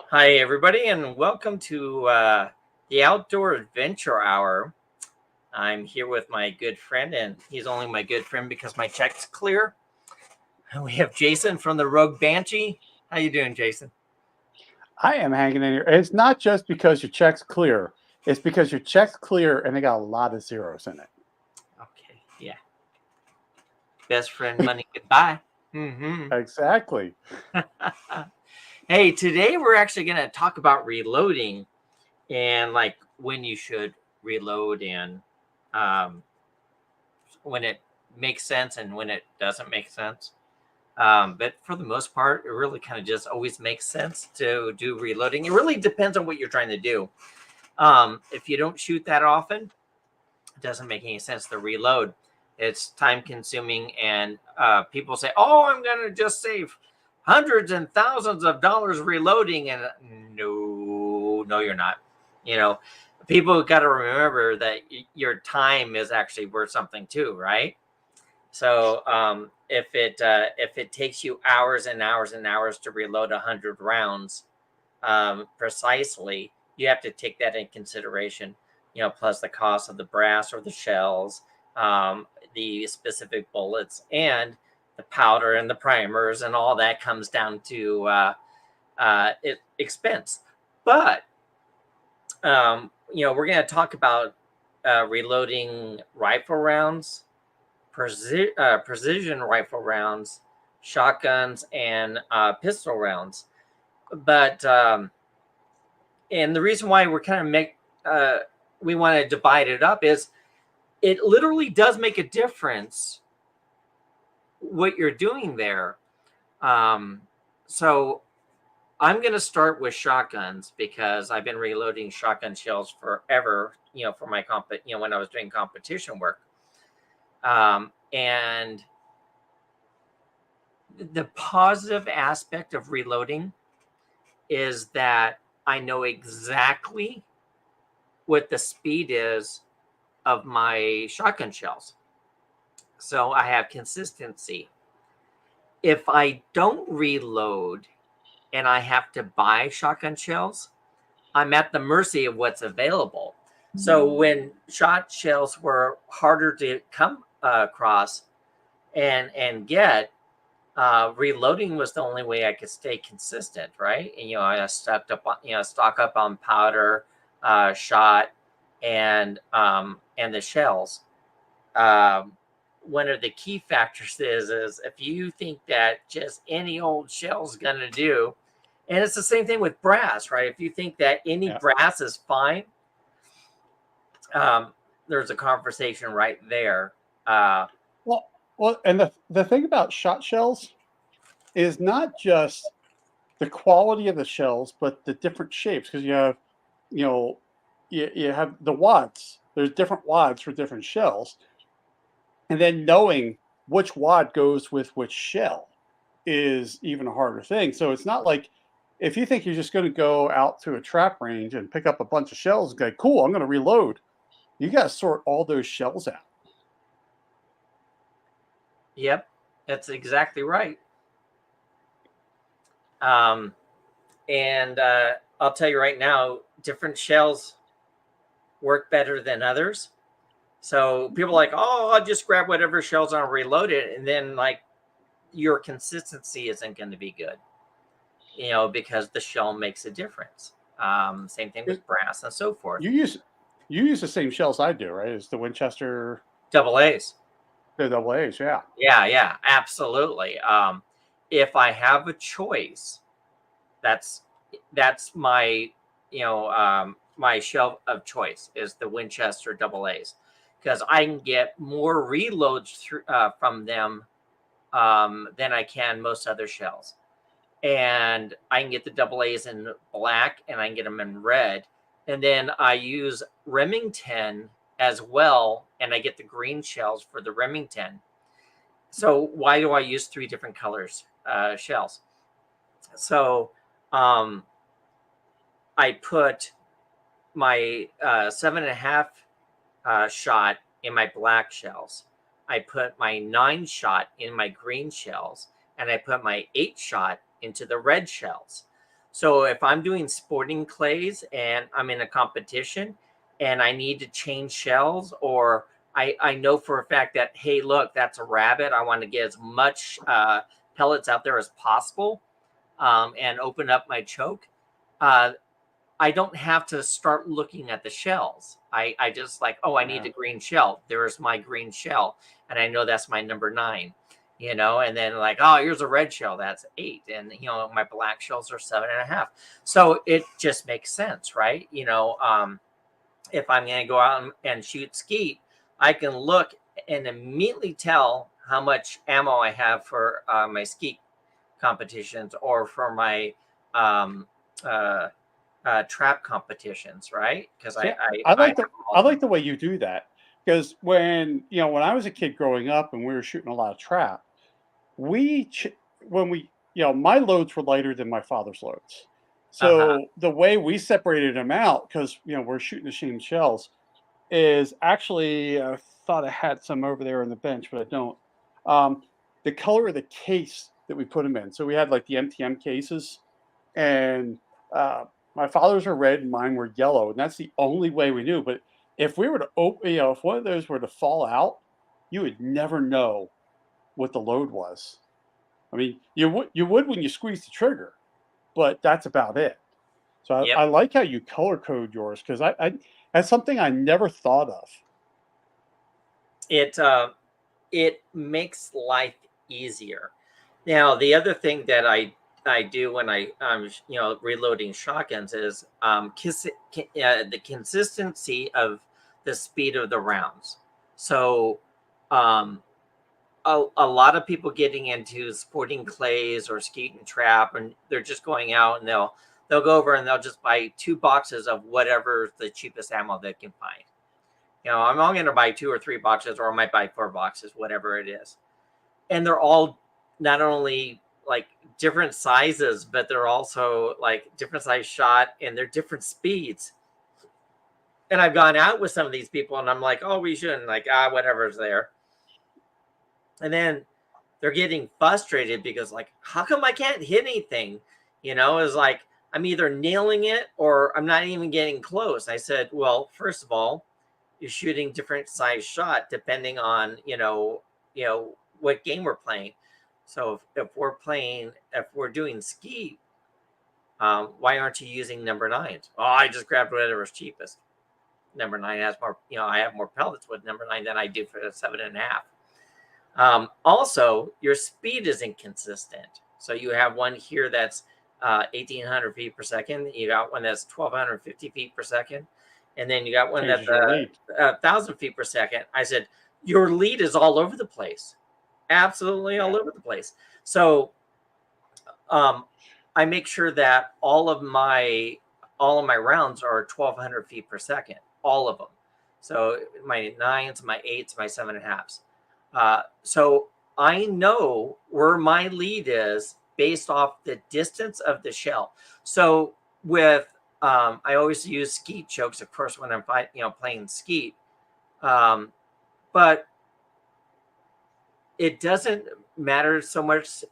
Hi, everybody, and welcome to the Outdoor Adventure Hour. I'm here with my good friend, and he's only my good friend because my check's clear. And we have Jason from the Rogue Banshee. How you doing, Jason? I am hanging in here. It's not just because your check's clear. It's because your check's clear and they got a lot of zeros in it. Okay, yeah. Best friend money goodbye. Mm-hmm. Exactly. Hey, today we're actually going to talk about reloading and like when you should reload and um, when it makes sense and when it doesn't make sense. But for the most part, it really kind of just always makes sense to do reloading. It really depends on what you're trying to do. If you don't shoot that often, it doesn't make any sense to reload. It's time consuming, and people say, "Oh, I'm going to just save hundreds and thousands of dollars reloading," and no, you're not. You know, people got to remember that your time is actually worth something too, right? So if it takes you hours and hours and hours to reload 100 rounds precisely, you have to take that in consideration. Plus the cost of the brass or the shells, the specific bullets, and the powder and the primers, and all that comes down to expense. But we're going to talk about reloading rifle rounds, precision rifle rounds, shotguns, and pistol rounds. But and the reason why we're kind of we want to divide it up is it literally does make a difference what you're doing there. So I'm going to start with shotguns because I've been reloading shotgun shells forever. For my when I was doing competition work. And the positive aspect of reloading is that I know exactly what the speed is of my shotgun shells. So I have consistency. If I don't reload and I have to buy shotgun shells, I'm at the mercy of what's available. So when shot shells were harder to come across and get, reloading was the only way I could stay consistent, right? And I stock up on powder, shot, and the shells. One of the key factors is if you think that just any old shell is gonna do, and it's the same thing with brass, right? If you think that any Yeah. brass is fine, there's a conversation right there. Uh, Well, and the thing about shot shells is not just the quality of the shells, but the different shapes. Because you know, you have the wads. There's different wads for different shells, and then knowing which wad goes with which shell is even a harder thing. So it's not like if you think you're just going to go out to a trap range and pick up a bunch of shells and go, cool, I'm going to reload. You got to sort all those shells out. yep, that's exactly right. Um, and I'll tell you right now, different shells work better than others. So people are like, oh, I'll just grab whatever shells and reload it, and then like your consistency isn't going to be good, because the shell makes a difference. Same thing with brass and so forth. You use you use the same shells I do, right? It's the Winchester, Double A's. the double A's, yeah. Yeah, absolutely. If I have a choice, that's my my shell of choice is the Winchester double A's because I can get more reloads from them than I can most other shells. And I can get the double A's in black and I can get them in red. And then I use Remington as well, and I get the green shells for the Remington. So why do I use three different colors shells? So um, I put my 7.5 shot in my black shells. I put my 9 shot in my green shells, and I put my 8 shot into the red shells. So if I'm doing sporting clays and I'm in a competition and I need to change shells, or I know for a fact that, hey, look, that's a rabbit. I want to get as much pellets out there as possible, and open up my choke. Uh, I don't have to start looking at the shells. I just like, oh, I need Yeah. a green shell. There's my green shell. And I know that's my number 9, and then like, oh, here's a red shell. That's 8. And, my black shells are 7.5. So it just makes sense, right? If I'm going to go out and shoot skeet, I can look and immediately tell how much ammo I have for my skeet competitions or for my um, uh, trap competitions, right? Because See, I have I all of them. like the way you do that, because when I was a kid growing up and we were shooting a lot of trap, we ch- when we my loads were lighter than my father's loads. Uh-huh. So the way we separated them out, because we're shooting the same shells, is actually, I thought I had some over there on the bench, but I don't. Um, the color of the case that we put them in. So we had like the MTM cases, and uh, my father's were red and mine were yellow, and that's the only way we knew. But if we were to open, if one of those were to fall out, you would never know what the load was. I mean, you would when you squeeze the trigger, but that's about it. So Yep. I like how you color code yours, because I that's something I never thought of. It it makes life easier. Now, the other thing that I do when I'm reloading shotguns is the consistency of the speed of the rounds. So um, a lot of people getting into sporting clays or skeet and trap, and they're just going out and they'll go over and they'll just buy 2 boxes of whatever the cheapest ammo they can find. I'm only going to buy 2 or 3 boxes, or I might buy 4 boxes, whatever it is. And they're all not only like different sizes, but they're also like different size shot, and they're different speeds. And I've gone out with some of these people and I'm like, oh, we shouldn't, like, whatever's there. And then they're getting frustrated because, like, how come I can't hit anything? Is like, I'm either nailing it or I'm not even getting close. I said, well, first of all, you're shooting different size shot depending on what game we're playing. So if we're doing ski, why aren't you using number 9s? Oh, I just grabbed whatever's cheapest. Number 9 has more. I have more pellets with number 9 than I do for the 7.5. Also, your speed is inconsistent. So you have one here that's 1,800 feet per second. You got one that's 1,250 feet per second. And then you got one that's Changes your lead. 1,000 feet per second. I said, your lead is all over the place. Absolutely all Yeah. over the place. So um, I make sure that all of my rounds are 1,200 feet per second, all of them. So my 9s, my 8s, my 7.5s. So I know where my lead is based off the distance of the shell. So with I always use skeet chokes, of course, when I'm playing skeet. Um, but it doesn't matter so much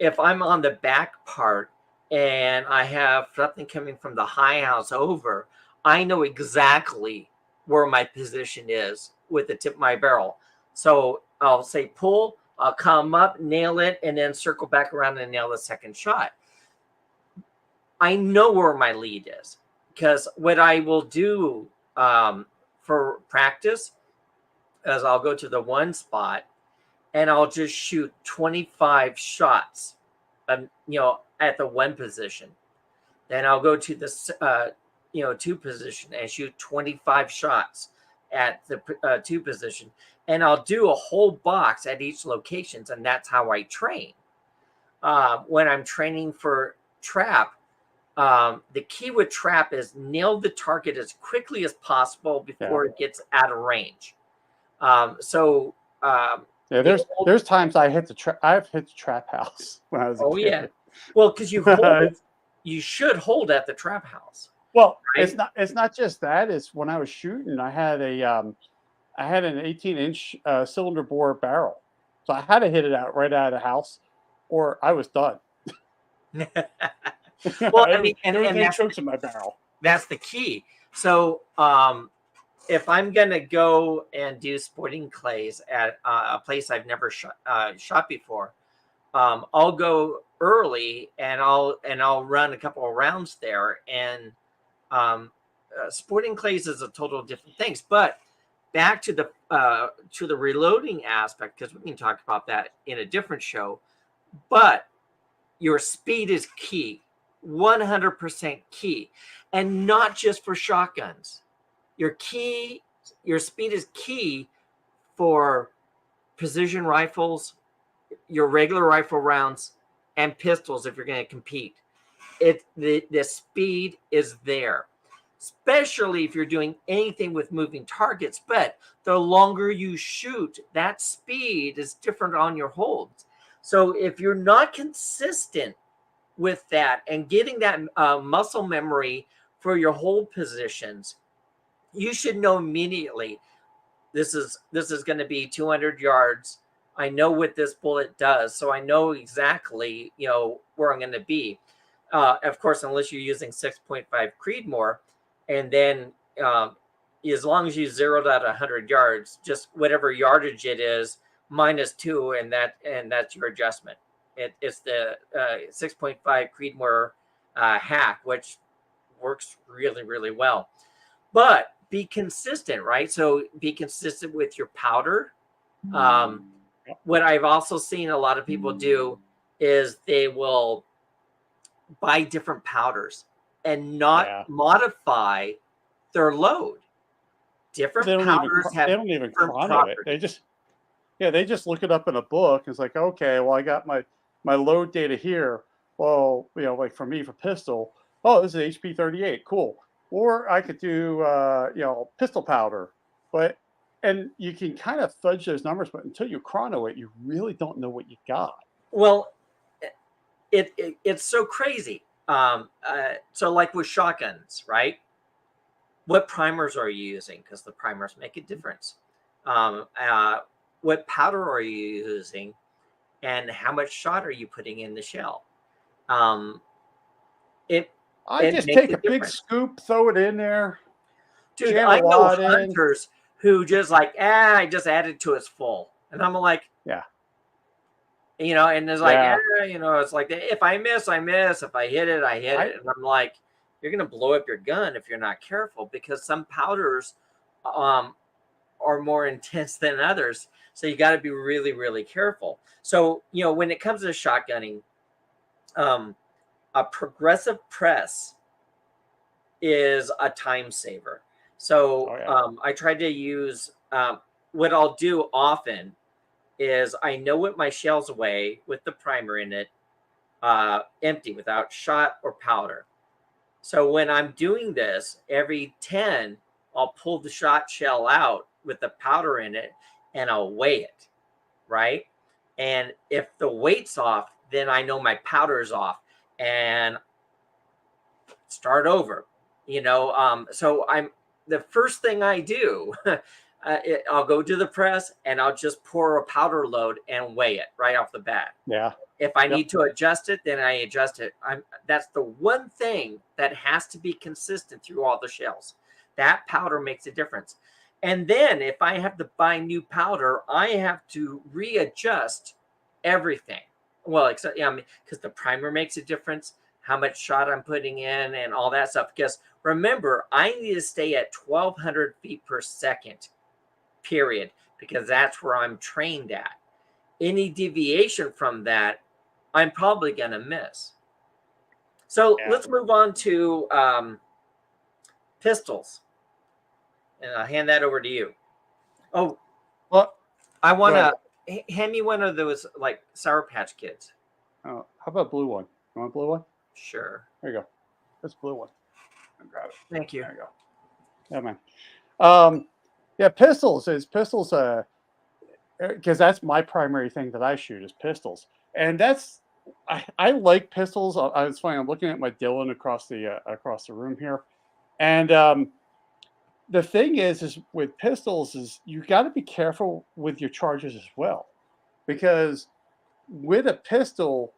if I'm on the back part and I have something coming from the high house over. I know exactly where my position is with the tip of my barrel. So I'll say pull, I'll come up, nail it, and then circle back around and nail the second shot. I know where my lead is, because what I will do for practice is I'll go to the one spot and I'll just shoot 25 shots, at the one position. Then I'll go to the two position and shoot 25 shots at the two position, and I'll do a whole box at each locations, and that's how I train. When I'm training for trap, the key with trap is nail the target as quickly as possible Yeah. before it gets out of range. So Yeah, the old there's times I've hit the trap house when I was a Oh yeah. kid. Well, because you should hold at the trap house, Well, right? it's not just that. It's when I was shooting, I had an 18-inch cylinder bore barrel, so I had to hit it out right out of the house, or I was done. Well, I mean, and Everything chokes in my barrel. that's the key. So, if I'm gonna go and do sporting clays at a place I've never shot before, I'll go early and I'll run a couple of rounds there. And sporting clays is a total different things. But back to the reloading aspect, because we can talk about that in a different show. But your speed is key, 100% key, and not just for shotguns. Your speed is key for precision rifles, your regular rifle rounds, and pistols if you're going to compete. The speed is there, especially if you're doing anything with moving targets. But the longer you shoot, that speed is different on your holds. So if you're not consistent with that and getting that muscle memory for your hold positions, you should know immediately this is going to be 200 yards. I know what this bullet does, so I know exactly where I'm going to be. Of course, unless you're using 6.5 Creedmoor, and then as long as you zeroed out 100 yards, just whatever yardage it is -2, and that's your adjustment. It's the 6.5 Creedmoor hack, which works really, really well. But be consistent, right? So be consistent with your powder. What I've also seen a lot of people do is they will buy different powders and not modify their load. Different powders have they don't even different chrono it. properties. They just look it up in a book. It's like, okay, well, I got my load data here. Well, like for me for pistol, oh, this is HP 38, cool. Or I could do pistol powder, and you can kind of fudge those numbers, but until you chrono it, you really don't know what you got. Well, it's so crazy. So like with shotguns, right? What primers are you using? Because the primers make a difference. What powder are you using, and how much shot are you putting in the shell? I just take a big scoop, throw it in there. Dude, I know hunters who just like, I just added to its full. And I'm like, yeah. And it's like, it's like, if I miss, I miss. If I hit it, I hit it. And I'm like, you're going to blow up your gun if you're not careful, because some powders are more intense than others. So you got to be really, really careful. So, when it comes to shotgunning, a progressive press is a time saver. So I try to use what I'll do often is I know what my shells weigh with the primer in it, empty, without shot or powder. So when I'm doing this, every 10, I'll pull the shot shell out with the powder in it and I'll weigh it, right? And if the weight's off, then I know my powder's off and start over, so the first thing I do, I'll go to the press and I'll just pour a powder load and weigh it right off the bat. Yeah. If I need to adjust it, then I adjust it. That's the one thing that has to be consistent through all the shells. That powder makes a difference. And then if I have to buy new powder, I have to readjust everything. Well, except because the primer makes a difference, how much shot I'm putting in and all that stuff. Because remember, I need to stay at 1,200 feet per second, period, because that's where I'm trained at. Any deviation from that, I'm probably going to miss. So let's move on to pistols. And I'll hand that over to you. Oh, well, I want to hand me one of those like Sour Patch Kids. Oh, how about blue one? You want a blue one? Sure. There you go. That's blue one. I'll grab it. Thank you. There you go. Yeah, man. Pistols, because that's my primary thing that I shoot is pistols, and I like pistols. It's funny. I'm looking at my Dillon across the room here, and the thing is with pistols is you got to be careful with your charges as well, because with a pistol,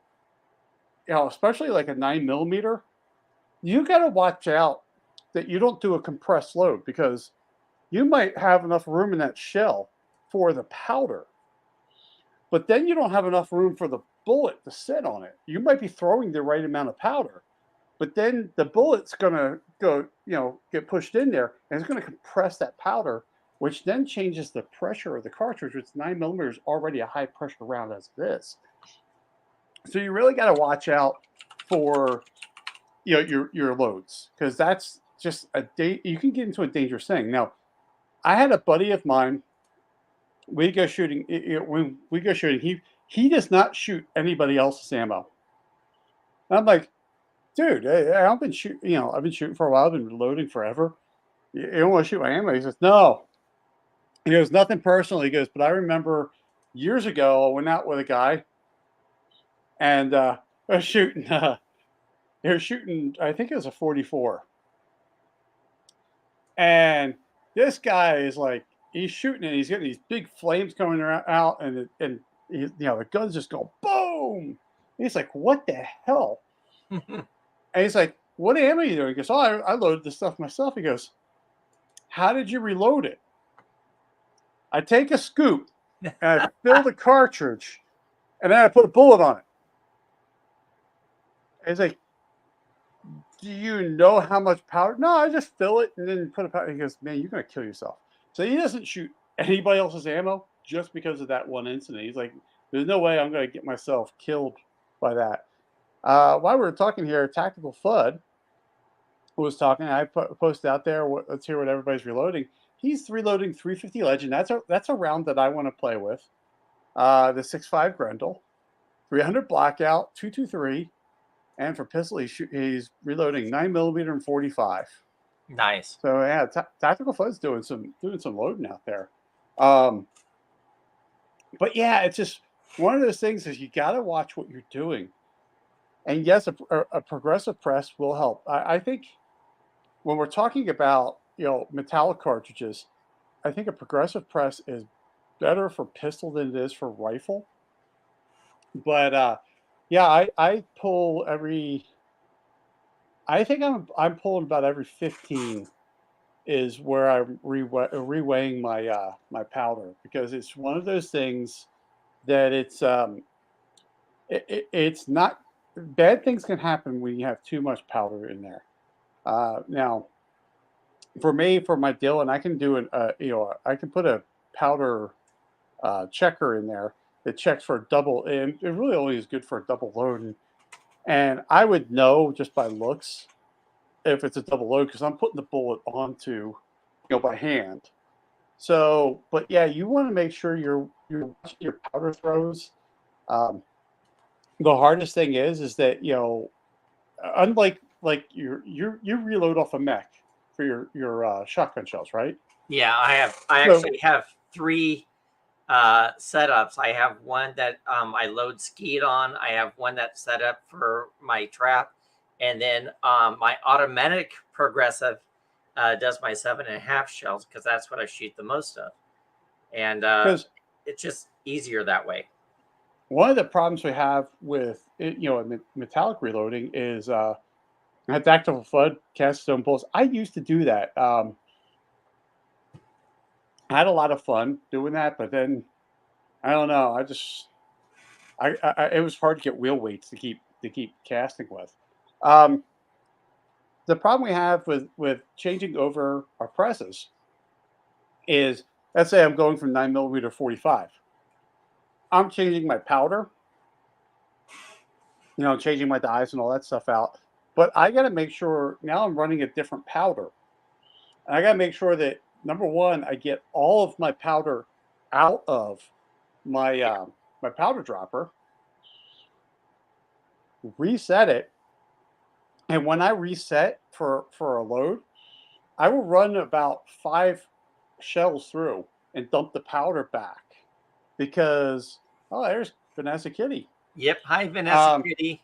especially like a 9mm, you got to watch out that you don't do a compressed load, because you might have enough room in that shell for the powder, but then you don't have enough room for the bullet to sit on it. You might be throwing the right amount of powder, but then the bullet's going to go, get pushed in there, and it's going to compress that powder, which then changes the pressure of the cartridge, which 9mm is already a high pressure round as it is. So you really got to watch out for your loads, because that's just you can get into a dangerous thing. Now, I had a buddy of mine. We go shooting. When we go shooting, he does not shoot anybody else's ammo. And I'm like, dude, I've been shooting. I've been shooting for a while. I've been reloading forever. You don't want to shoot my ammo? He says, no. He goes, nothing personal. He goes, but I remember years ago, I went out with a guy, and I was shooting. They were shooting. I think it was a 44, and this guy is like, he's shooting, and he's getting these big flames coming out, and the guns just go boom. And he's like, what the hell? And he's like, what ammo are you doing? He goes, oh, I loaded this stuff myself. He goes, how did you reload it? I take a scoop and I fill the cartridge, and then I put a bullet on it. And he's like, do you know how much powder? No, I just fill it and then put a powder. He goes, man, you're going to kill yourself. So he doesn't shoot anybody else's ammo just because of that one incident. He's like, there's no way I'm going to get myself killed by that. While we were talking here, Tactical FUD was talking. I posted out there, let's hear what everybody's reloading. He's reloading 350 Legend. That's a round that I want to play with. The 6.5 Grendel, 300 Blackout, 223. And for pistol, he's reloading 9mm and 45. Nice. So yeah, Tactical FUD's doing some loading out there. But yeah, it's just one of those things is you got to watch what you're doing. And yes, a progressive press will help. I think when we're talking about metallic cartridges, I think a progressive press is better for pistol than it is for rifle. But yeah, I pull every. I think I'm pulling about every 15 is where I'm reweighing my powder, because it's one of those things that it's not, bad things can happen when you have too much powder in there. Now, for me, for my deal, and I can do I can put a powder checker in there that checks for a double, and it really only is good for a double load. And I would know just by looks if it's a double load, because I'm putting the bullet onto, by hand. So, but yeah, you want to make sure you're watching your powder throws. The hardest thing is that unlike you reload off a mech for your shotgun shells, right? Yeah, I actually have 3 setups. I have one that I load skeet on. I have one that's set up for my trap, and then my automatic progressive does my 7.5 shells, because that's what I shoot the most of, and it's just easier that way. One of the problems we have with it, metallic reloading is Tactical FUD cast stone bullets. I used to do that. I had a lot of fun doing that, but then I don't know. It was hard to get wheel weights to keep casting with. The problem we have with changing over our presses is, let's say I'm going from 9mm to 45. I'm changing my powder, changing my dyes and all that stuff out. But I got to make sure now I'm running a different powder. And I got to make sure that, number one, I get all of my powder out of my my powder dropper, reset it, and when I reset for a load, I will run about 5 shells through and dump the powder back, because there's Vanessa Kitty. Yep. Hi, Vanessa Kitty.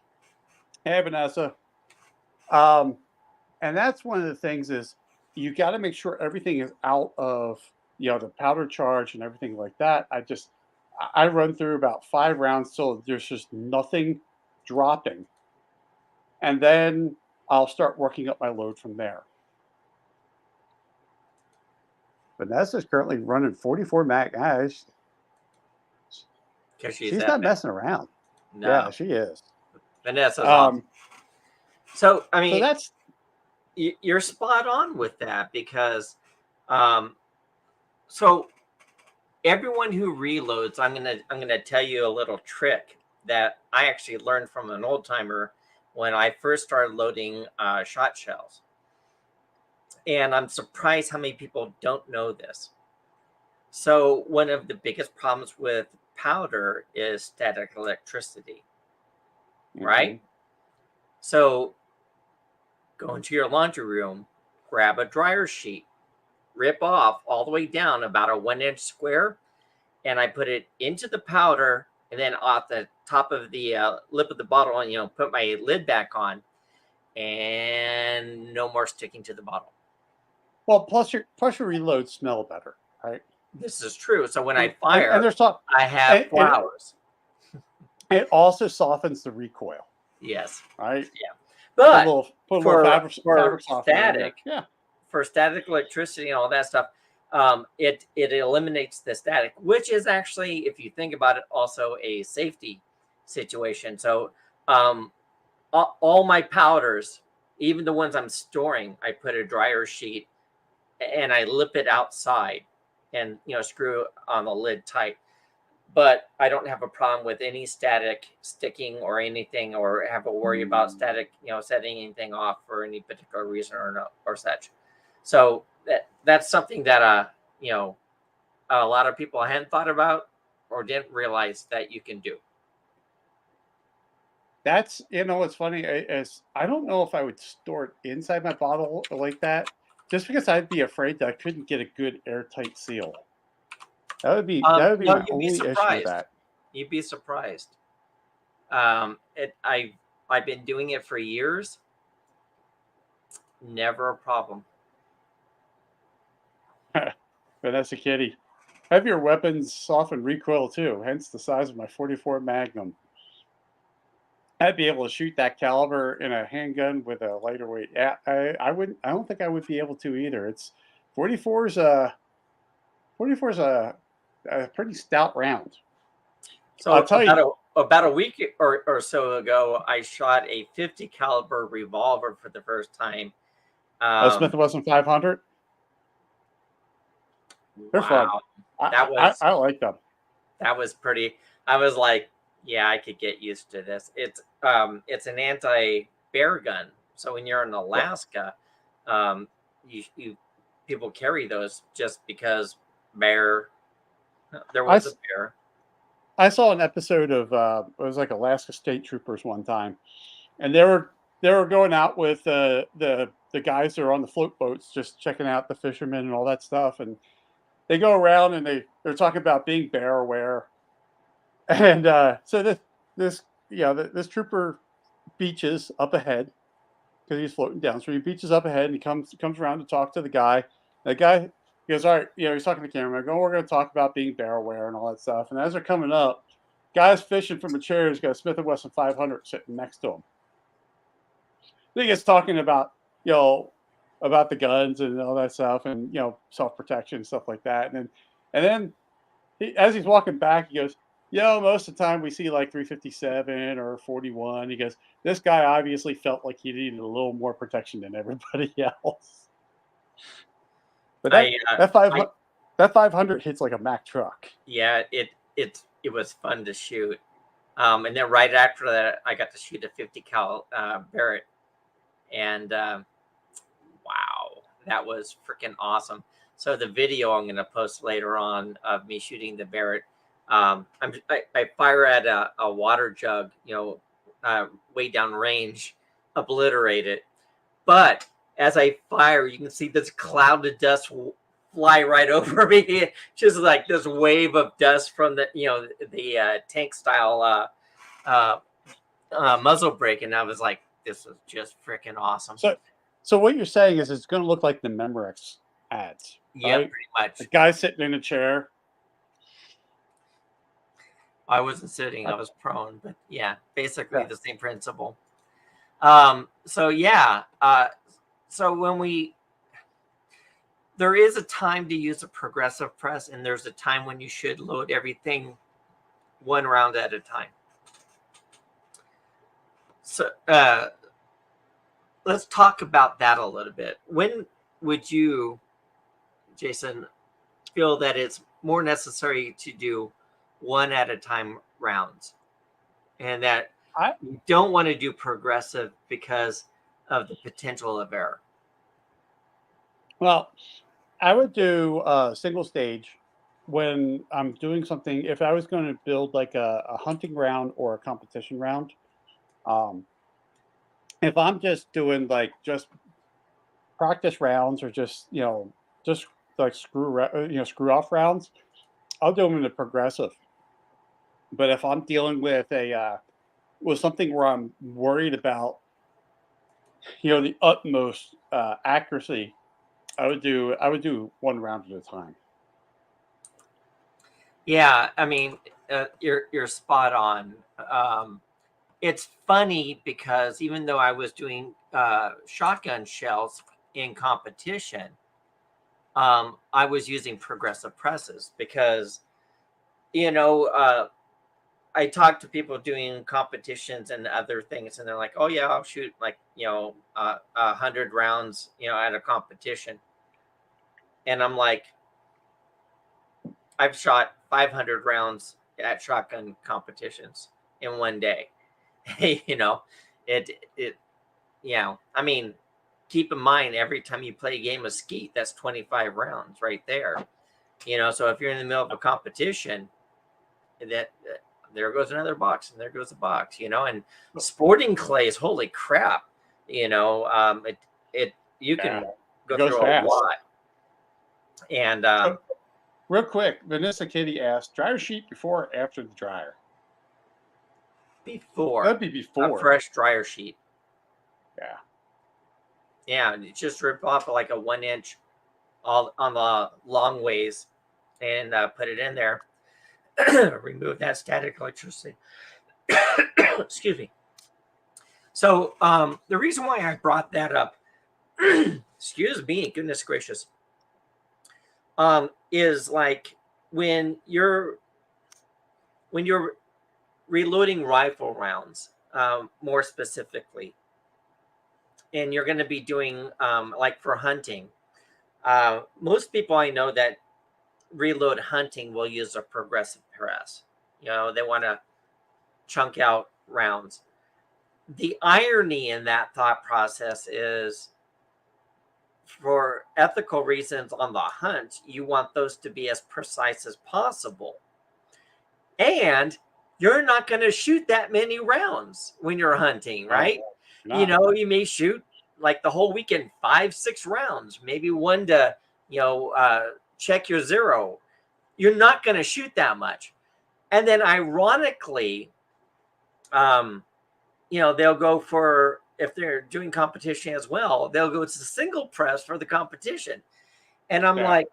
Hey, Vanessa. And that's one of the things is you got to make sure everything is out of the powder charge and everything like that. I run through about 5 rounds till there's just nothing dropping, and then I'll start working up my load from there. Vanessa's currently running 44 mag. Because She's not messing around. No. Yeah, she is. Vanessa's awesome. So, I mean, so that's you're spot on with that because, so everyone who reloads, I'm gonna tell you a little trick that I actually learned from an old timer when I first started loading shot shells, and I'm surprised how many people don't know this. So one of the biggest problems with powder is static electricity, right? So go into your laundry room, grab a dryer sheet, rip off all the way down about a 1-inch square, and I put it into the powder, and then off the top of the lip of the bottle, and put my lid back on, and no more sticking to the bottle. Well, plus your reloads smell better, right? This is true. So when I fire, and there's I have flowers. It also softens the recoil. Yes. Right. Yeah. But put a little fabric static, for static electricity and all that stuff, it eliminates the static, which is actually, if you think about it, also a safety situation. So all my powders, even the ones I'm storing, I put a dryer sheet and I lip it outside and screw on the lid tight. But I don't have a problem with any static sticking or anything, or have to worry about static, setting anything off for any particular reason or such. So that's something that a lot of people hadn't thought about or didn't realize that you can do. That's what's funny is I don't know if I would store it inside my bottle like that, just because I'd be afraid that I couldn't get a good airtight seal. That would be my only issue with that. You'd be surprised. I've been doing it for years. Never a problem. Vanessa Kitty. Heavier weapons soften recoil too, hence the size of my 44 Magnum. I'd be able to shoot that caliber in a handgun with a lighter weight. Yeah, I wouldn't. I don't think I would be able to either. It's 44 is a pretty stout round. So I'll tell you, about a week or so ago, I shot a 50 caliber revolver for the first time. Smith & Wesson 500. They're fun. I like them. That was pretty. I was like, yeah, I could get used to this. It's an anti-bear gun. So when you're in Alaska, you people carry those just because there was a bear. I saw an episode of it was like Alaska State Troopers one time, and they were going out with the guys that are on the float boats, just checking out the fishermen and all that stuff, and they go around and they're talking about being bear aware, and so this trooper beaches up ahead because he's floating downstream. He beaches up ahead and he comes around to talk to the guy. The guy goes, all right, he's talking to the camera. We're going to talk about being bear aware and all that stuff. And as they're coming up, guys fishing from a chair has got a Smith & Wesson 500 sitting next to him. Then he gets talking about about the guns and all that stuff, and self protection and stuff like that. And then as he's walking back, he goes, most of the time we see like 357 or 41. He goes, this guy obviously felt like he needed a little more protection than everybody else. But that 500 hits like a Mack truck. Yeah, it was fun to shoot. And then right after that, I got to shoot a 50 cal Barrett, and wow, that was freaking awesome. So the video I'm going to post later on of me shooting the Barrett. I fire at a water jug, way down range, obliterate it. But as I fire, you can see this cloud of dust fly right over me, just like this wave of dust from the tank style muzzle brake, and I was like, this is just freaking awesome. So what you're saying is it's going to look like the Memorex ads. Yeah, right? pretty much. The guy sitting in a chair. I wasn't sitting, I was prone, but yeah, basically the same principle. So yeah. So there is a time to use a progressive press, and there's a time when you should load everything one round at a time. So let's talk about that a little bit. When would you, Jason, feel that it's more necessary to do one at a time rounds, and that I you don't want to do progressive because of the potential of error? well, I would do a single stage when I'm doing something. If I was going to build like a hunting round or a competition round, um, if I'm just doing like just practice rounds or just just like screw off rounds, I'll do them in a progressive. But if I'm dealing with a with something where I'm worried about the utmost accuracy, I would do one round at a time. Yeah, I mean, you're spot on. It's funny because even though I was doing shotgun shells in competition, I was using progressive presses because you know I talk to people doing competitions and other things, and they're like, "Oh yeah, I'll shoot like 100 rounds, at a competition," and I'm like, "I've shot 500 rounds at shotgun competitions in one day." you know, it I mean, keep in mind every time you play a game of skeet, that's 25 rounds right there. So if you're in the middle of a competition, that there goes another box, and there goes a box. And sporting clays, holy crap, it you Yeah, can it go goes through a fast. lot. And So, real quick, Vanessa Kitty asked, dryer sheet before or after the dryer? before That'd be a before. fresh dryer sheet, Yeah. yeah, and you just rip off like a 1 inch all on the long ways, and put it in there. Remove that static electricity. Excuse me. So the reason why I brought that up, excuse me, goodness gracious, is like when you're when you're reloading rifle rounds, more specifically, and you're going to be doing like for hunting. Most people I know that reload hunting will use a progressive press. They want to chunk out rounds. The irony in that thought process is, for ethical reasons on the hunt, you want those to be as precise as possible. And you're not going to shoot that many rounds when you're hunting, No, right? you're not. You may shoot like the whole weekend 5-6 rounds, maybe one to, check your zero. You're not going to shoot that much. And then ironically, um, they'll go for, if they're doing competition as well, they'll go to the single press for the competition. And I'm Yeah. like,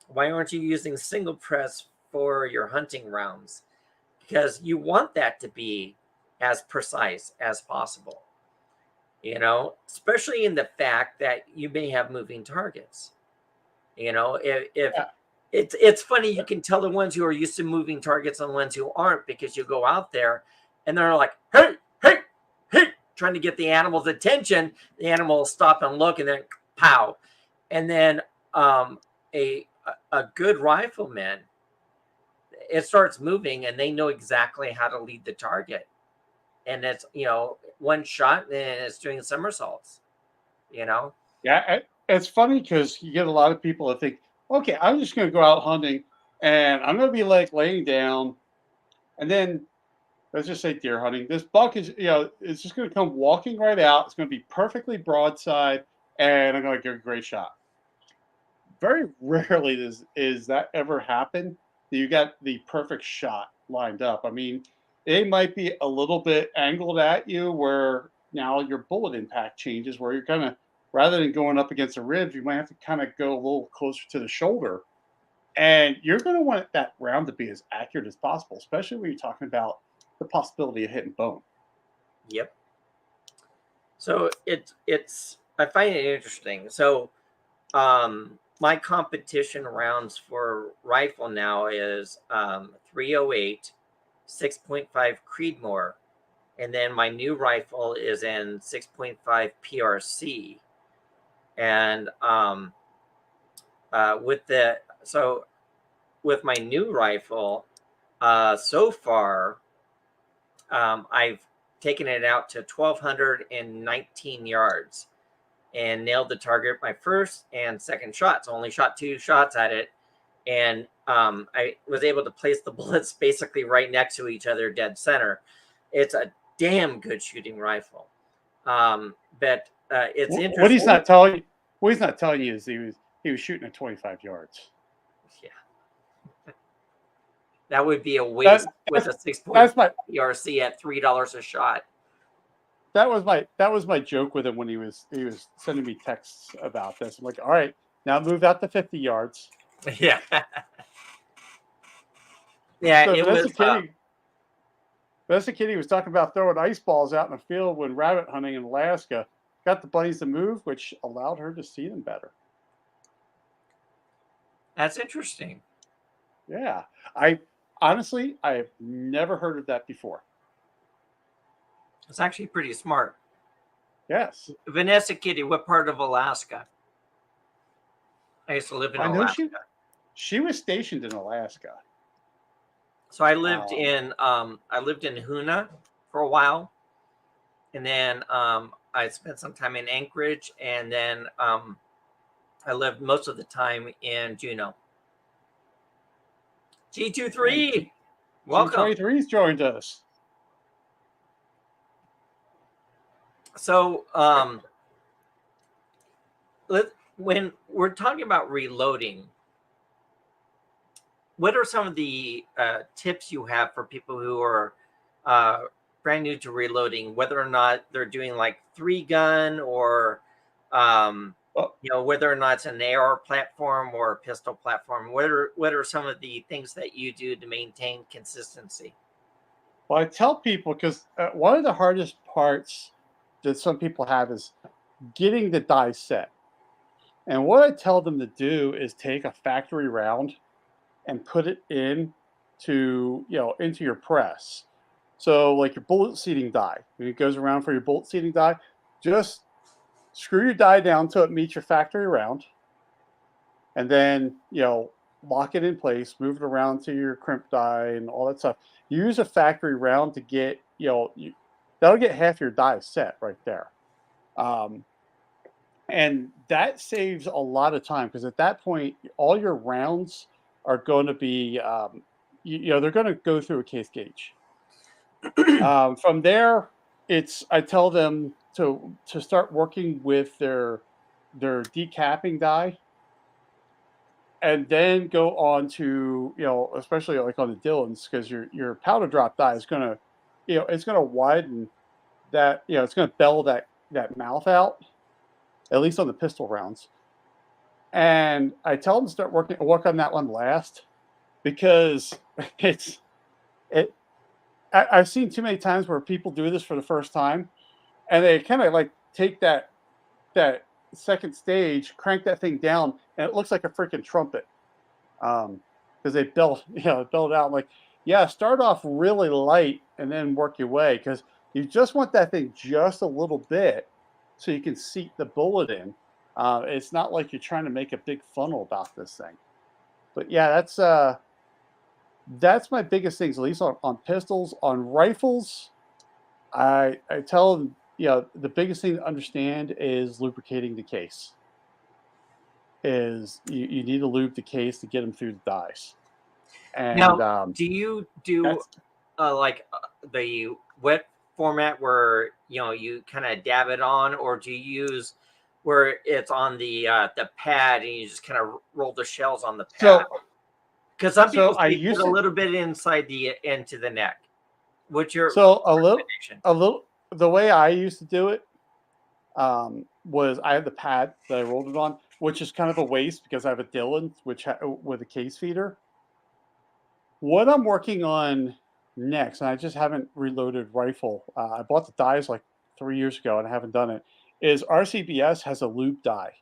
why aren't you using single press for your hunting rounds? Because you want that to be as precise as possible, especially in the fact that you may have moving targets. If Yeah. it's funny, you can tell the ones who are used to moving targets and the ones who aren't, because you go out there and they're like, hey, hey, hey, trying to get the animal's attention. The animal will stop and look, and then pow. And then a a good rifleman, it starts moving, and they know exactly how to lead the target. And it's one shot, and it's doing somersaults. You know, Yeah. It's funny because you get a lot of people that think, okay, I'm just going to go out hunting and I'm going to be like laying down. And then let's just say deer hunting. This buck it's just going to come walking right out. It's going to be perfectly broadside and I'm going to get a great shot. Very rarely is that ever happen. That you got the perfect shot lined up. I mean, they might be a little bit angled at you where now your bullet impact changes, where you're kind of, rather than going up against the ribs, you might have to kind of go a little closer to the shoulder. And you're going to want that round to be as accurate as possible, especially when you're talking about the possibility of hitting bone. yep, So it's I find it interesting. So my competition rounds for rifle now is 308, 6.5 Creedmoor, and then my new rifle is in 6.5 PRC. And with the so with my new rifle, so far I've taken it out to 1,219 yards and nailed the target my first and second shots. Only shot 2 shots at it, and I was able to place the bullets basically right next to each other, dead center. It's a damn good shooting rifle. But it's What he's interesting. not telling you, what he's not telling you is he was shooting at 25 yards. Yeah, that would be a waste That with that's a 6 point that's my PRC at $3 a shot. that was my joke with him when he was sending me texts about this. I'm like, all right, now move out to 50 yards. Yeah, yeah, So it was. Vanessa Kitty was talking about throwing ice balls out in the field when rabbit hunting in Alaska. Got the bunnies to move, which allowed her to see them better. That's interesting. Yeah, I honestly I've never heard of that before. It's actually pretty smart. Yes, Vanessa Kitty, what part of Alaska? I used to live in I know Alaska. she was stationed in Alaska. So I lived in Hoona for a while, and then I spent some time in Anchorage, and then I lived most of the time in Juneau. G23, welcome. G23's joined us. So when we're talking about reloading, what are some of the tips you have for people who are brand new to reloading, whether or not they're doing like 3-gun or whether or not it's an AR platform or a pistol platform? What are some of the things that you do to maintain consistency? Well, I tell people because one of the hardest parts that some people have is getting the die set. And what I tell them to do is take a factory round and put it into your press. So like your bullet seating die, when it goes around for your bullet seating die, just screw your die down till it meets your factory round, and then lock it in place, move it around to your crimp die and all that stuff. Use a factory round to get that'll get half your die set right there. Um, and that saves a lot of time because at that point, all your rounds are going to be, they're going to go through a case gauge. From there, I tell them to start working with their decapping die, and then go on to especially like on the Dillons because your powder drop die is going to, it's going to widen that, it's going to bell that mouth out, at least on the pistol rounds. And I tell them to start work on that one last because it's it. I've seen too many times where people do this for the first time, and they kind of like take that second stage, crank that thing down, and it looks like a freaking trumpet. Because they build build out like, yeah, start off really light and then work your way because you just want that thing just a little bit so you can seat the bullet in. It's not like you're trying to make a big funnel about this thing. But yeah, that's my biggest things, at least on pistols. On rifles, I tell them, the biggest thing to understand is lubricating the case. Is you need to lube the case to get them through the dies. And Now, do you do the wet format where you kind of dab it on, or do you use where it's on the pad and you just kind of roll the shells on the pad? Because some people I say put used a to little bit into the neck. What's your so recommendation? a little the way I used to do it was I had the pad that I rolled it on, which is kind of a waste because I have a Dillon with a case feeder. What I'm working on next, and I just haven't reloaded rifle. I bought the dies like 3 years ago, and I haven't done it, is RCBS has a lube dye.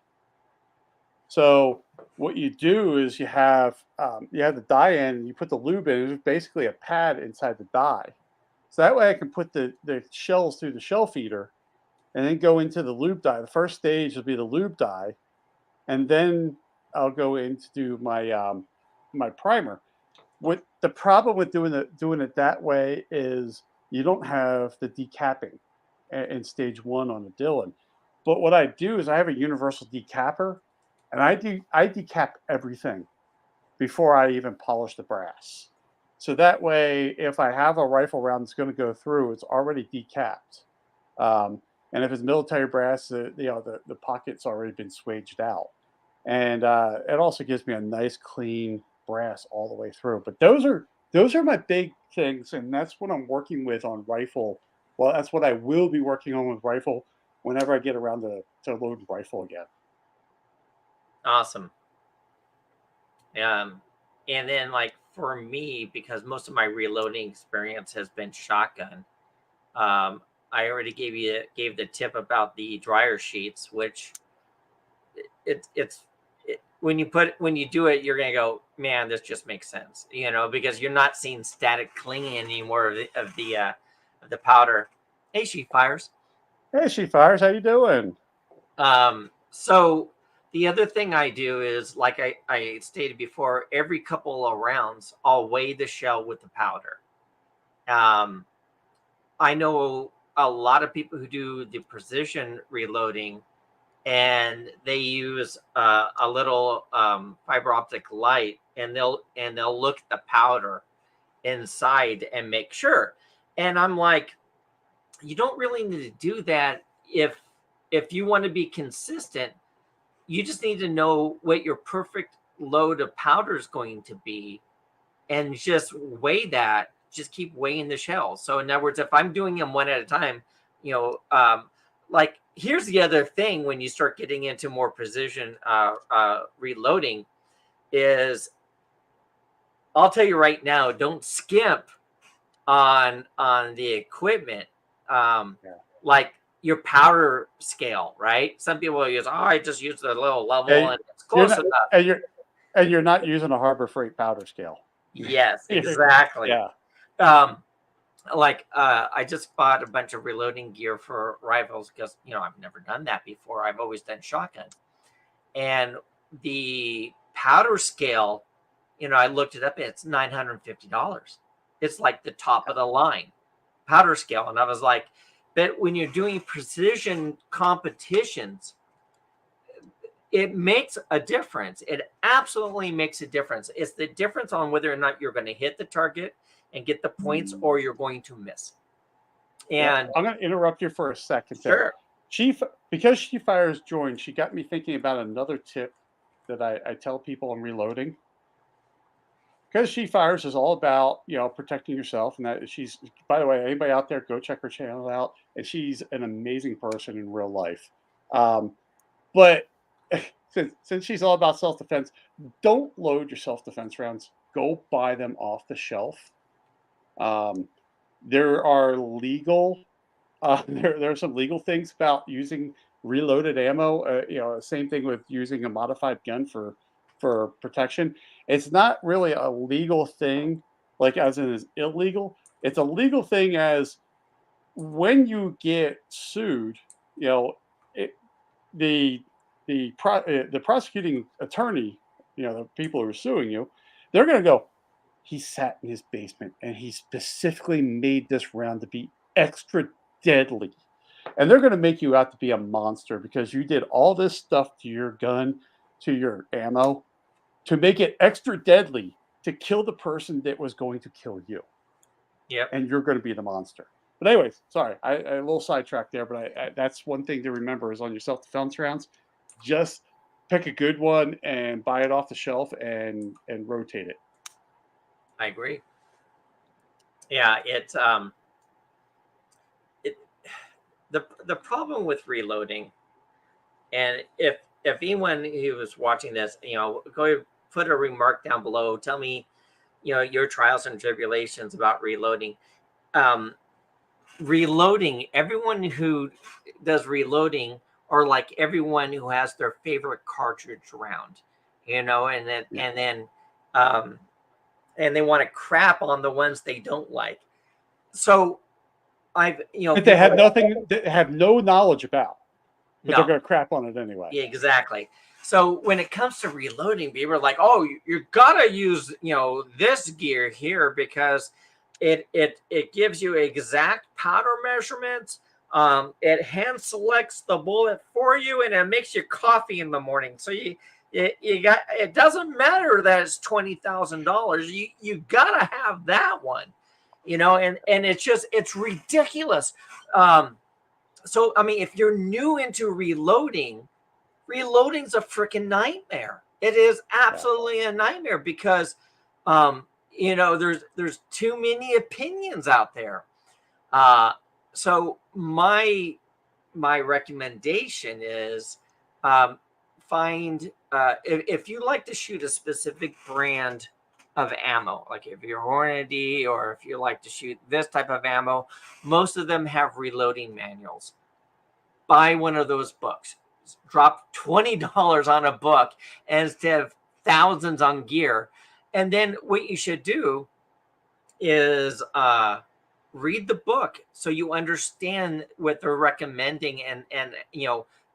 So what you do is you have the dye in, and you put the lube in. It's basically a pad inside the dye. So that way I can put the shells through the shell feeder and then go into the lube dye. The first stage will be the lube dye, and then I'll go in to do my primer. What the problem with doing it that way is you don't have the decapping in stage one on the Dylan. But what I do is I have a universal decapper, and I decap everything before I even polish the brass. So that way, if I have a rifle round that's going to go through, it's already decapped. And if it's military brass, the pocket's already been swaged out, and it also gives me a nice clean brass all the way through. But those are my big things, and that's what I'm working with on rifle. Well, that's what I will be working on with rifle whenever I get around to loading rifle again. Awesome. And then like for me, because most of my reloading experience has been shotgun, I already gave the tip about the dryer sheets, which it's when you do it, you're gonna go, man, this just makes sense, because you're not seeing static clinging anymore of the powder. Hey, she fires. Hey, she fires. How you doing? So the other thing I do is, like I stated before, every couple of rounds, I'll weigh the shell with the powder. I know a lot of people who do the precision reloading, and they use a little fiber optic light, and they'll look at the powder inside and make sure. And I'm like, you don't really need to do that if you want to be consistent. You just need to know what your perfect load of powder is going to be, and just weigh that. Just keep weighing the shells. So in other words, if I'm doing them one at a time, like here's the other thing when you start getting into more precision reloading is, I'll tell you right now, don't skimp on the equipment. Like your powder scale, right? Some people use, I just use the little level and it's close enough. And you're not using a Harbor Freight powder scale. Yes, exactly. Yeah. Like I just bought a bunch of reloading gear for rifles because I've never done that before. I've always done shotgun, and the powder scale, I looked it up, and it's $950. It's like the top of the line powder scale, and I was like, but when you're doing precision competitions, it makes a difference. It absolutely makes a difference. It's the difference on whether or not you're going to hit the target and get the points, or you're going to miss. And I'm going to interrupt you for a second. Sure. Because She Fires joined, she got me thinking about another tip that I tell people I'm reloading. Because She Fires is all about protecting yourself, and that she's, by the way, anybody out there, go check her channel out, and she's an amazing person in real life. But since she's all about self-defense, don't load your self-defense rounds. Go buy them off the shelf. There are legal there are some legal things about using reloaded ammo. Same thing with using a modified gun for protection. It's not really a legal thing, like as in is illegal. It's a legal thing as when you get sued, the the prosecuting attorney, the people who are suing you, they're going to go, he sat in his basement and he specifically made this round to be extra deadly. And they're going to make you out to be a monster because you did all this stuff to your gun, to your ammo, to make it extra deadly to kill the person that was going to kill you. Yep. And you're going to be the monster. But anyways, sorry, I a little sidetracked there, but that's one thing to remember is on your self-defense rounds, just pick a good one and buy it off the shelf and rotate it. I agree. Yeah, it's the problem with reloading, and if anyone who is watching this, go put a remark down below. Tell me, your trials and tribulations about reloading. reloading, everyone who does reloading, or like everyone who has their favorite cartridge round, Yeah. Um, and they want to crap on the ones they don't like. So That they have people, nothing, they have no knowledge about, but they're no, going to crap on it anyway. yeah, exactly. So when it comes to reloading, people are like, "Oh, you gotta use this gear here because it gives you exact powder measurements. It hand selects the bullet for you, and it makes you coffee in the morning. So you got, it doesn't matter that it's $20,000. You gotta have that one, and it's ridiculous. So I mean, if you're new into reloading's a freaking nightmare. It is Yeah. absolutely a nightmare because there's too many opinions out there. So my recommendation is, find, if you like to shoot a specific brand of ammo, like if you're Hornady or if you like to shoot this type of ammo, most of them have reloading manuals. Buy one of those books. Drop $20 on a book instead of thousands on gear. And then what you should do is read the book so you understand what they're recommending, and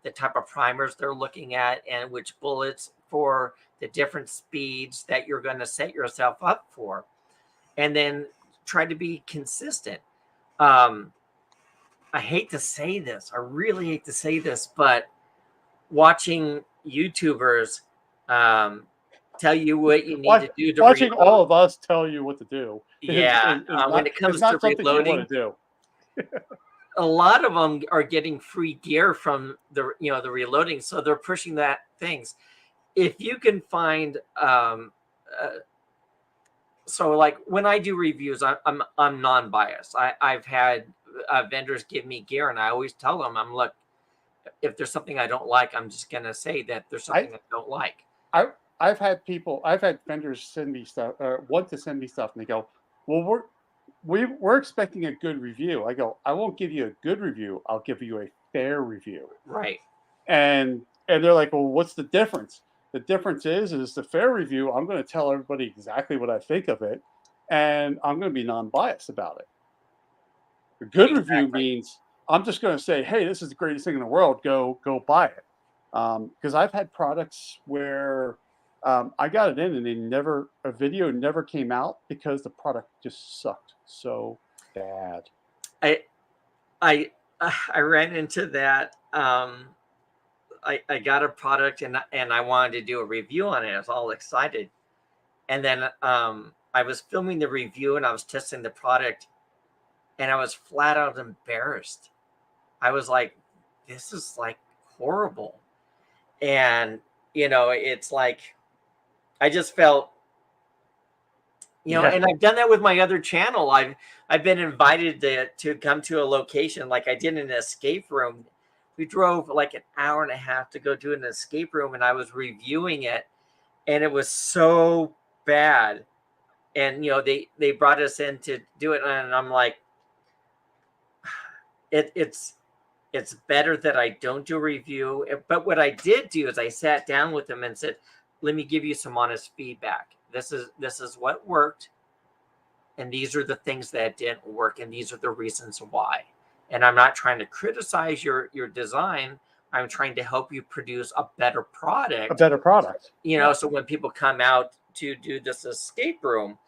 the type of primers they're looking at, and which bullets for the different speeds that you're going to set yourself up for, and then try to be consistent. um, I hate to say this, I really hate to say this, but watching YouTubers um, tell you what you need to do to Watching reload. all of us tell you what to do Yeah, when it is comes to not something you want reloading, to do. a lot of them are getting free gear from the reloading, so they're pushing that things. If you can find, uh, so like when I do reviews, I'm non-biased. I've had vendors give me gear, and I always tell them, look, if there's something I don't like, I'm just gonna say that there's I, something I don't like. I, I've had vendors send me stuff, or want to send me stuff, and they go, "Well, we're expecting a good review." I go, "I won't give you a good review. I'll give you a fair review." Right. And they're like, "Well, what's the difference?" The difference is the fair review. I'm going to tell everybody exactly what I think of it, and I'm going to be non-biased about it. A good review Exactly. means I'm just going to say, "Hey, this is the greatest thing in the world. Go buy it." Because I've had products where I got it in and a video never came out because the product just sucked so bad. I I I ran into that. I got a product, and I wanted to do a review on it. I was all excited, and then I was filming the review and I was testing the product, and I was flat out embarrassed. I was like, "This is like horrible," and it's like I just felt, Yeah. and I've done that with my other channel. I've been invited to come to a location, like I did an escape room. We drove like an hour and a half to go do an escape room, and I was reviewing it, and it was so bad. And they brought us in to do it, and I'm like, it's better that I don't do a review. But what I did do is I sat down with them and said, let me give you some honest feedback. This is what worked, and these are the things that didn't work, and these are the reasons why. And I'm not trying to criticize your design. I'm trying to help you produce a better A product, better product. Yeah. so when people come out to do this escape room,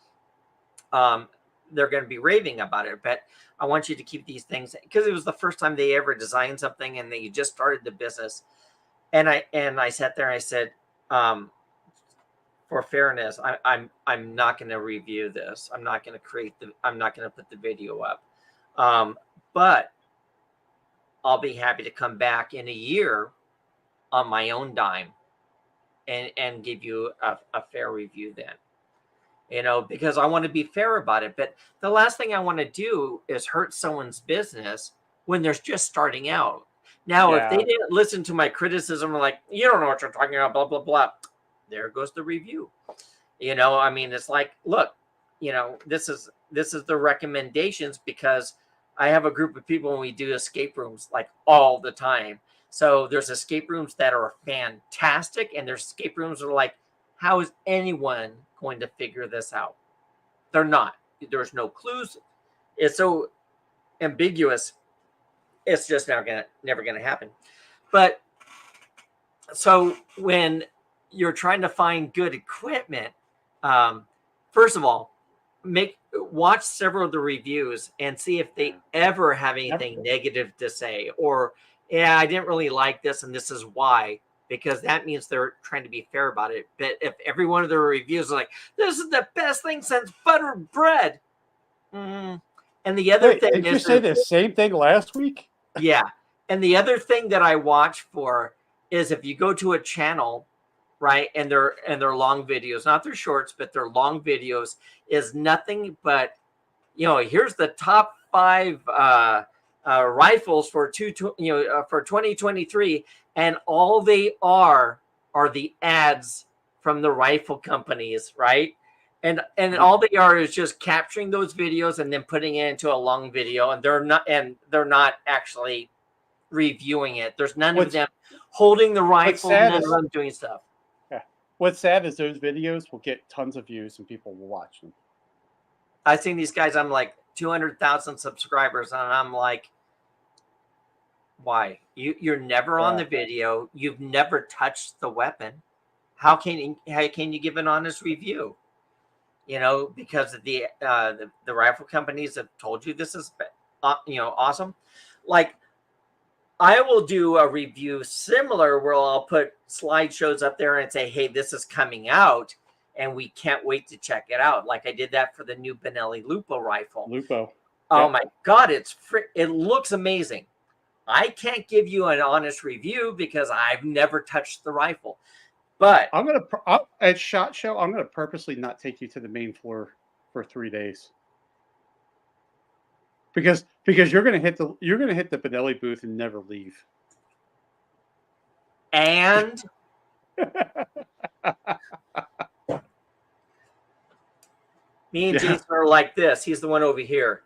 um, they're going to be raving about it. But I want you to keep these things, because it was the first time they ever designed something, and they just started the business. And I sat there and I said, um, for fairness, I'm not going to review this. I'm not going to put the video up. Um, but I'll be happy to come back in a year on my own dime, and give you a fair review then. Because I want to be fair about it. But the last thing I want to do is hurt someone's business when they're just starting out. Now, if they Yeah. didn't listen to my criticism, like, you don't know what you're talking about, blah, blah, blah, there goes the review. I mean, it's like, look, this is the recommendations, because I have a group of people and we do escape rooms like all the time. So there's escape rooms that are fantastic, and there's escape rooms that are like, how is anyone going to figure this out? They're not. There's no clues. It's so ambiguous. It's just never gonna happen. But so when you're trying to find good equipment, first of all, watch several of the reviews and see if they ever have anything negative to say, or yeah, I didn't really like this and this is why, because that means they're trying to be fair about it. But if every one of their reviews is like, this is the best thing since buttered bread, and the other thing did you say the same thing last week? Yeah. And the other thing that I watch for is if you go to a channel, right, and they're long videos, not their shorts, but their long videos, is nothing but, here's the top 5 rifles for for 2023, and all they are the ads from the rifle companies, right? And all they are is just capturing those videos and then putting it into a long video, and they're not actually reviewing it. There's none of them holding the rifle, none of them doing stuff. Yeah. What's sad is those videos will get tons of views and people will watch them. I've seen these guys, I'm like 200,000 subscribers, and I'm like, why? You're never on the video. You've never touched the weapon. How can you give an honest review? Because the rifle companies have told you this is, awesome. Like, I will do a review similar where I'll put slideshows up there and say, hey, this is coming out and we can't wait to check it out. Like I did that for the new Benelli Lupo rifle. Lupo. Oh my God, it looks amazing. I can't give you an honest review because I've never touched the rifle. But at SHOT Show, I'm gonna purposely not take you to the main floor for 3 days, because you're gonna hit the Benelli booth and never leave. And me and Jason are like this. He's the one over here.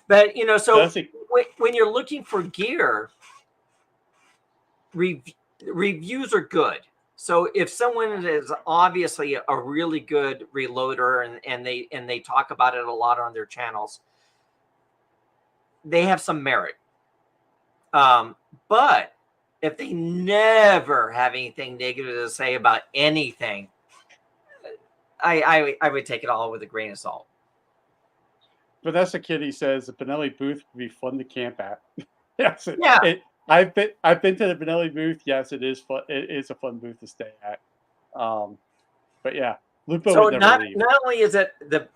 But so when you're looking for gear, reviews are good. So if someone is obviously a really good reloader and they talk about it a lot on their channels, they have some merit. But if they never have anything negative to say about anything, I would take it all with a grain of salt. Vanessa Kitty says the Benelli booth would be fun to camp at. Yes, I've been to the Benelli booth. Yes, it is fun. It is a fun booth to stay at. But yeah, Lupo. So not only is it the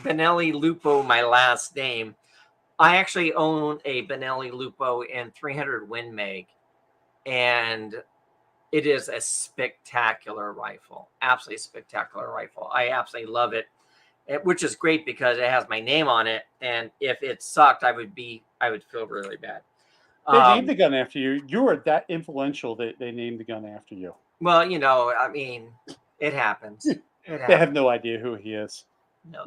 Benelli Lupo my last name, I actually own a Benelli Lupo in 300 Win Mag, and it is a spectacular rifle. Absolutely spectacular rifle. I absolutely love it. Which is great because it has my name on it, and if it sucked, I would feel really bad. They named the gun after you. You were that influential that they named the gun after you. Well, I mean, it happens. They have no idea who he is. No,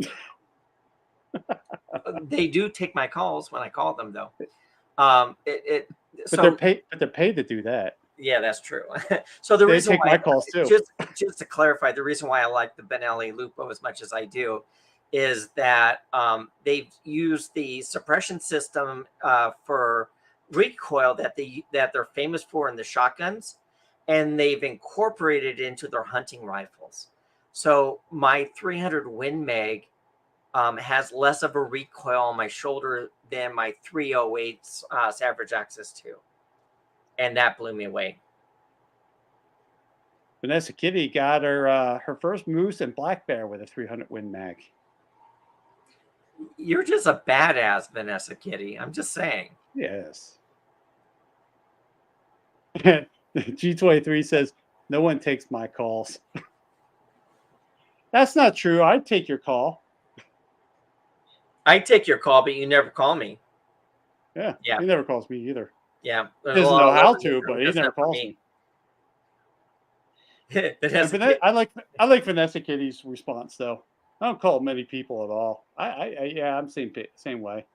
they do take my calls when I call them, though. But they're paid to do that. Yeah, that's true. So the reason take why my calls too. Just to clarify, the reason why I like the Benelli Lupo as much as I do is that they've used the suppression system for recoil that they're famous for in the shotguns, and they've incorporated it into their hunting rifles. So my 300 Win Mag has less of a recoil on my shoulder than my 308's Savage Access 2. And that blew me away. Vanessa Kitty got her first moose and black bear with a 300 Win Mag. You're just a badass, Vanessa Kitty. I'm just saying. Yes. G23 says, no one takes my calls. That's not true. I'd take your call. I take your call, but you never call me. Yeah. He never calls me either. Yeah. He doesn't know how to, but he never calls me. I like Vanessa Kitty's response, though. I don't call many people at all. Yeah, I'm same way.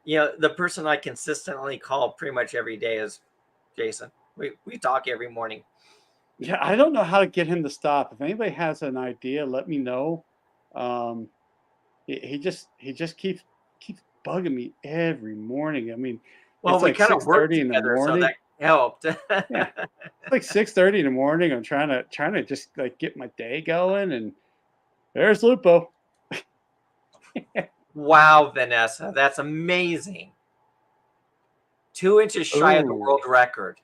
You know, the person I consistently call pretty much every day is Jason. We talk every morning. Yeah, I don't know how to get him to stop. If anybody has an idea, let me know. Um, he just keeps bugging me every morning. I mean, Well, it's we like kind of six work thirty in the together, so morning. that helped. Yeah, it's like 6:30 in the morning. I'm trying to just like get my day going, and there's Lupo. Wow, Vanessa, that's amazing. 2 inches shy of the Oh, world record.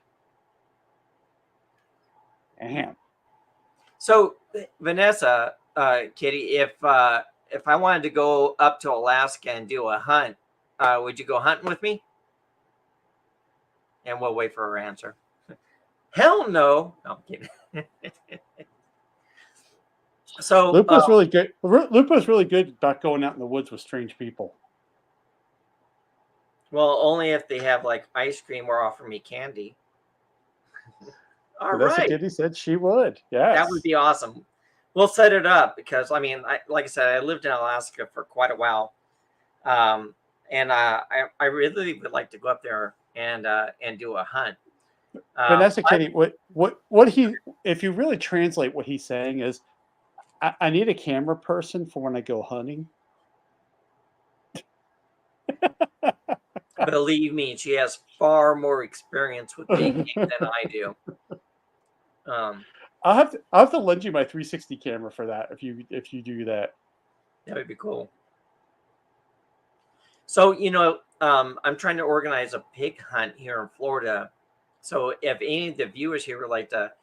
damn. So, Vanessa, Kitty, if I wanted to go up to Alaska and do a hunt, would you go hunting with me? And we'll wait for her answer. Hell no. No, I'm kidding. So, Lupo's really good. Lupo's really good about going out in the woods with strange people. well, only if they have like ice cream or offer me candy. All Vanessa right. Kitty said she would. That would Yes. be awesome. We'll set it up because I mean, like I said, I lived in Alaska for quite a while, um, and I really would like to go up there and do a hunt. Vanessa I, Kitty, what he, if you really translate what he's saying is, I need a camera person for when I go hunting. believe me, she has far more experience with big game than I do. Um, I'll have to lend you my 360 camera for that if you do that. that would be cool. So, I'm trying to organize a pig hunt here in Florida. So, if any of the viewers here would like to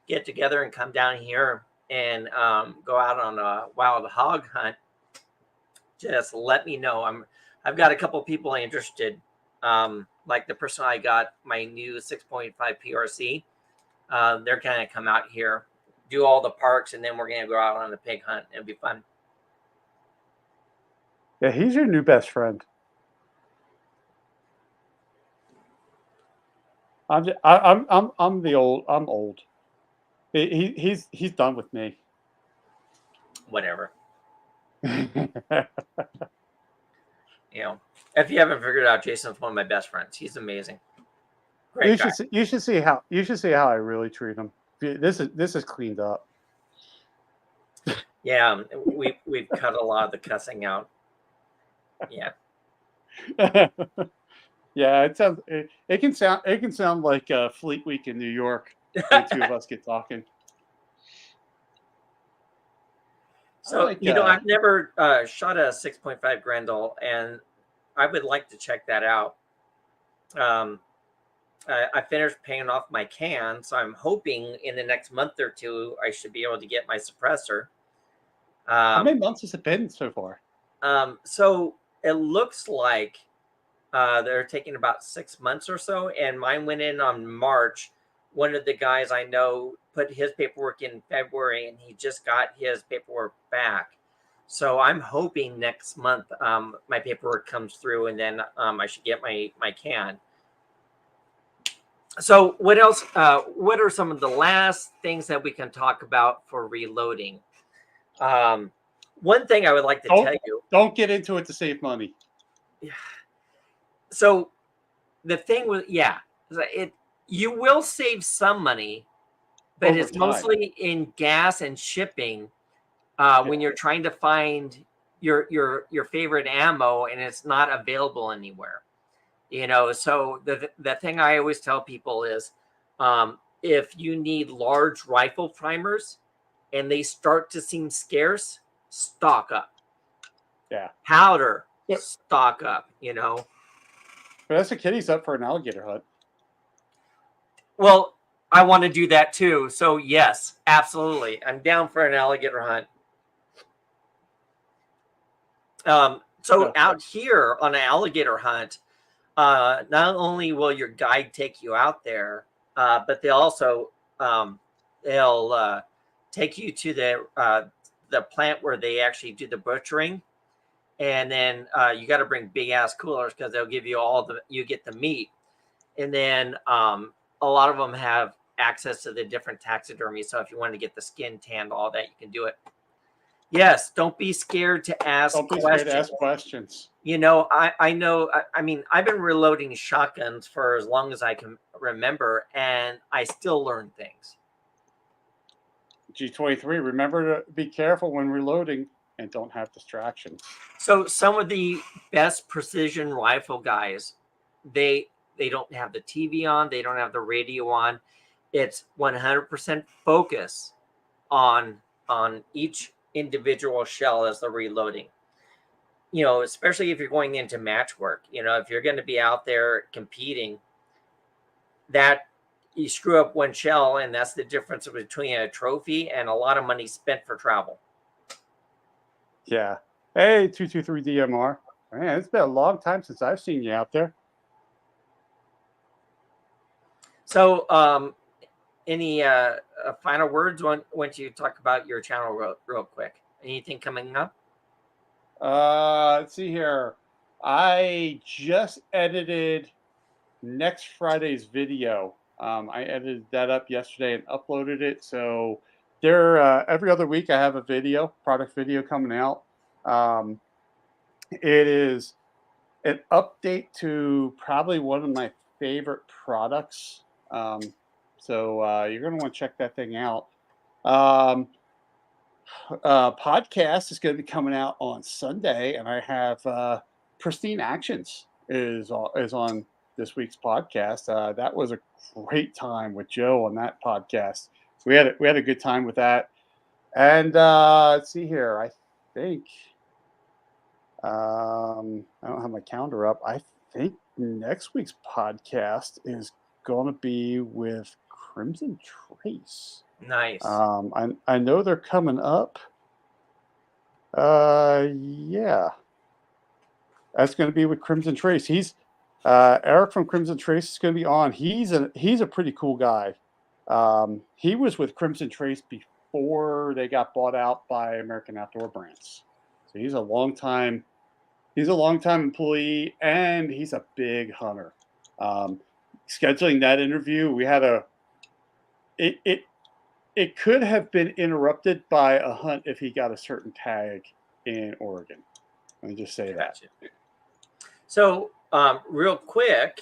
get together and come down here and go out on a wild hog hunt, just let me know. I've got a couple people interested. Like the person I got my new 6.5 PRC. They're gonna come out here, do all the parks, and then we're gonna go out on a pig hunt. It'll be fun. Yeah, he's your new best friend. I'm old. He's done with me. Whatever. If you haven't figured it out, Jason's one of my best friends. He's amazing. Great guy. You should see how I really treat him. This is cleaned up. Yeah, we've cut a lot of the cussing out. Yeah. Yeah, it can sound like Fleet Week in New York when the two of us get talking. So, I've never shot a 6.5 Grendel, and I would like to check that out. I finished paying off my can, so I'm hoping in the next month or two I should be able to get my suppressor. How many months has it been so far? So it looks like they're taking about 6 months or so, and mine went in on March. One of the guys I know put his paperwork in February, and he just got his paperwork back. So I'm hoping next month my paperwork comes through, and then I should get my can. So what else? What are some of the last things that we can talk about for reloading? One thing I would like to tell you. Don't get into it to save money. So the thing with you will save some money, but Over it's time. mostly in gas and shipping when you're trying to find your favorite ammo and it's not available anywhere. So the thing I always tell people is if you need large rifle primers and they start to seem scarce, stock up. Yeah. Powder, stock up, Vanessa Kitty's up for an alligator hunt. Well, I want to do that too. So yes, absolutely. I'm down for an alligator hunt. So out here on an alligator hunt, not only will your guide take you out there, but they'll take you to the plant where they actually do the butchering, and then you got to bring big ass coolers because they'll give you you get the meat, and then a lot of them have access to the different taxidermy. So if you want to get the skin tanned, all that, you can do it. Yes, don't be scared to ask Don't be scared to questions. ask questions. You know, I know, I mean, I've been reloading shotguns for as long as I can remember, and I still learn things. G23, remember to be careful when reloading and don't have distractions. So some of the best precision rifle guys, they don't have the TV on, they don't have the radio on. It's 100% focus on each individual shell as they're reloading. You know, especially if you're going into match work. You know, if you're going to be out there competing, that you screw up one shell, and that's the difference between a trophy and a lot of money spent for travel. Yeah. Hey, 223 DMR. Man, it's been a long time since I've seen you out there. So, any final words once you talk about your channel real quick? Anything coming up? Let's see here. I just edited next Friday's video. I edited that up yesterday and uploaded it. So there, every other week I have a video, product video coming out. It is an update to probably one of my favorite products. So you're going to want to check that thing out. Podcast is going to be coming out on Sunday, and I have Pristine Actions is on this week's podcast. That was a great time with Joe on that podcast. We had a good time with that. And let's see here. I think I don't have my calendar up. I think next week's podcast is going to be with Crimson Trace. Nice. I know they're coming up. Yeah, that's going to be with Crimson Trace. He's Eric from Crimson Trace is going to be on. He's a pretty cool guy. He was with Crimson Trace before they got bought out by American Outdoor Brands. So he's a long time employee, and he's a big hunter. Scheduling that interview, we had it could have been interrupted by a hunt if he got a certain tag in Oregon. Let me just say that. So, real quick,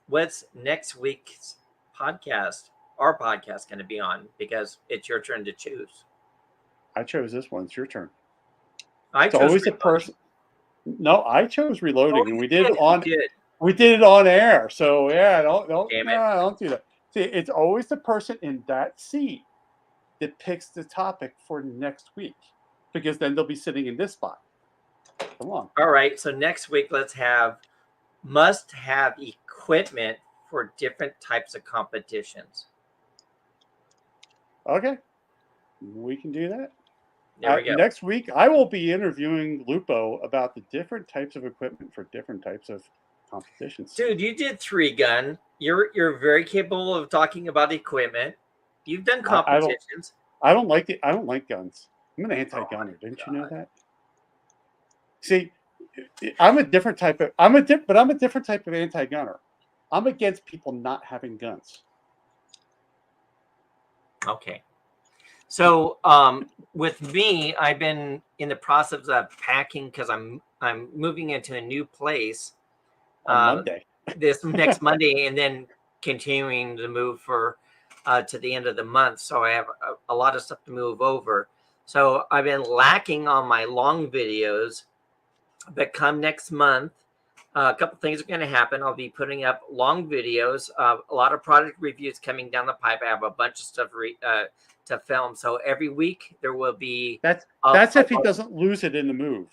what's next week's podcast? Our podcast going to be on, because it's your turn to choose. I chose this one. It's your turn. It's always a person. No, I chose reloading, and we did it on air. So yeah, don't do that. See, it's always the person in that seat that picks the topic for next week, because then they'll be sitting in this spot. Come on. All right. So next week, let's have must-have equipment for different types of competitions. Okay, we can do that. There we go. Next week, I will be interviewing Lupo about the different types of equipment for different types of competitions. Dude, you did 3-gun. You're very capable of talking about equipment. You've done competitions. I don't like guns. I'm an anti-gunner. Didn't you know that? See, I'm a different type of anti-gunner. I'm against people not having guns. Okay. So with me, I've been in the process of packing, because I'm moving into a new place on Monday. This next Monday, and then continuing to move to the end of the month. So I have a lot of stuff to move over. So I've been lacking on my long videos, but come next month, a couple things are going to happen. I'll be putting up long videos, a lot of product reviews coming down the pipe. I have a bunch of stuff to film. So every week there will be. That's if he doesn't lose it in the move.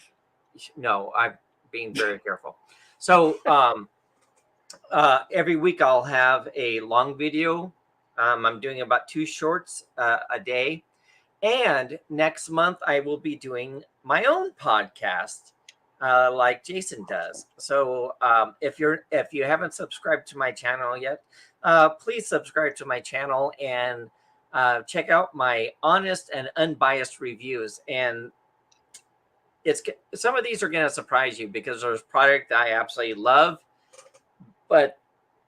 No, I'm being very careful. So every week I'll have a long video. I'm doing about 2 shorts a day. And next month I will be doing my own podcast, like Jason does. So if you haven't subscribed to my channel yet, please subscribe to my channel and check out my honest and unbiased reviews. And some of these are going to surprise you, because there's product I absolutely love, but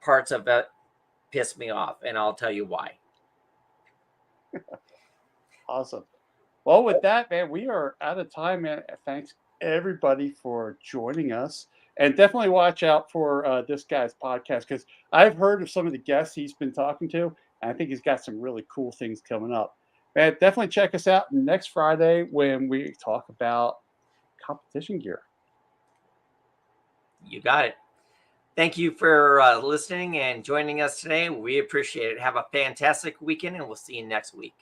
parts of it piss me off, and I'll tell you why. Awesome. Well, with that, man, we are out of time, man. Thanks everybody for joining us, and definitely watch out for this guy's podcast because I've heard of some of the guests he's been talking to, and I think he's got some really cool things coming up. Man, definitely check us out next Friday when we talk about competition gear. You got it. Thank you for listening and joining us today. We appreciate it. Have a fantastic weekend, and we'll see you next week.